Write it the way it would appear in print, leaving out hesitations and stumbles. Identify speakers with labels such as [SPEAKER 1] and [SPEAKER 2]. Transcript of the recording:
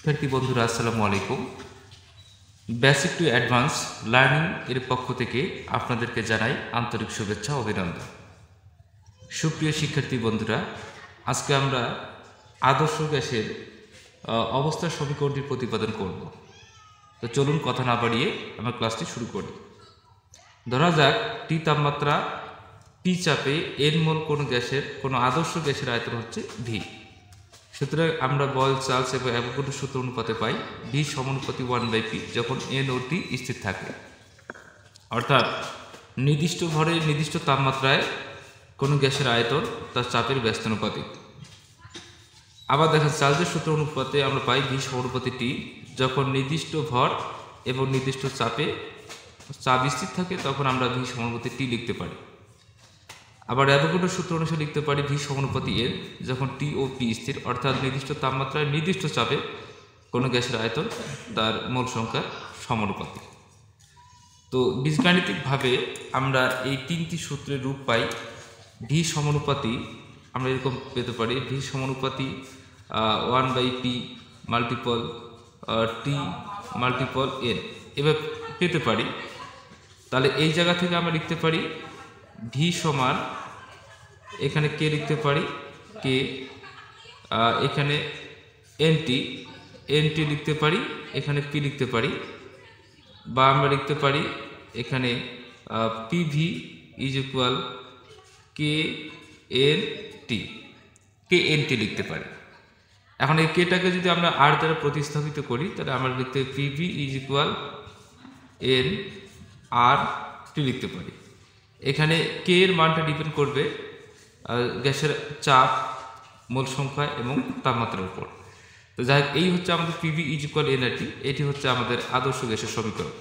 [SPEAKER 1] শিক্ষার্থী বন্ধুরা আসসালামু আলাইকুম। বেসিক টু অ্যাডভান্স লার্নিং এর পক্ষ থেকে আপনাদেরকে জানাই আন্তরিক শুভেচ্ছা ও অভিনন্দন। সুপ্রিয় শিক্ষার্থী বন্ধুরা, আজকে আমরা আদর্শ গ্যাসের অবস্থার সমীকরণটি প্রতিপাদন করব। তো চলুন কথা না বাড়িয়ে আমরা ক্লাসটি শুরু করি। ধরা যাক টি তাপমাত্রা টি চাপে এন মোল কোনো গ্যাসের কোনো আদর্শ গ্যাসের আয়তন হচ্ছে ভি। সুতরাং আমরা বয়েল চার্লস এবং অ্যাভোগাড্রো সূত্র অনুপাতে পাই ভি সমানুপাতি 1/p যখন এন ও টি স্থির থাকে, অর্থাৎ নির্দিষ্ট ভরে নির্দিষ্ট তাপমাত্রায় কোনো গ্যাসের আয়তন তার চাপের ব্যস্তানুপাতিক। আবার দেখেন চার্লসের সূত্র অনুপাতে আমরা পাই ভি সমানুপাতি টি যখন নির্দিষ্ট ভর এবং নির্দিষ্ট চাপে চাপ স্থির থাকে, তখন আমরা ভি সমানুপাতি টি লিখতে পারি। আবার অ্যাভোগাড্রো সূত্র অনুসারে লিখতে পারি ভি সমানুপাতি এন যখন টি ও পি স্থির, অর্থাৎ নির্দিষ্ট তাপমাত্রায় নির্দিষ্ট চাপে কোনো গ্যাসের আয়তন তার মোল সংখ্যার সমানুপাতিক। তো বীজগাণিতিকভাবে আমরা এই তিনটি সূত্রের রূপ পাই। ভি সমানুপাতি আমরা এরকম পেতে পারি ভি সমানুপাতি 1/p মাল্টিপল টি মাল্টিপল এন, এবার পেতে পারি। তাহলে এই জায়গা থেকে আমরা লিখতে পারি ভি সমান, এখানে কে লিখতে পারি কে, এখানে এনটি লিখতে পারি, এখানে পি লিখতে পারি, বা আমরা লিখতে পারি এখানে পিভি ইজ ইকুয়াল কে এনটি লিখতে পারি। এখন এই কেটাকে যদি আমরা আর দ্বারা প্রতিস্থাপিত করি, তাহলে আমরা লিখতে পিভি ইজ ইকুয়াল এন আর টি লিখতে পারি। এখানে কে এর মানটা ডিপেন্ড করবে গ্যাসের চাপ, মোল সংখ্যা এবং তাপমাত্রার উপর। তো যাই হোক, এই হচ্ছে আমাদের পিভি ইজ ইকুয়াল এন আর টি, এটি হচ্ছে আমাদের আদর্শ গ্যাসের সমীকরণ।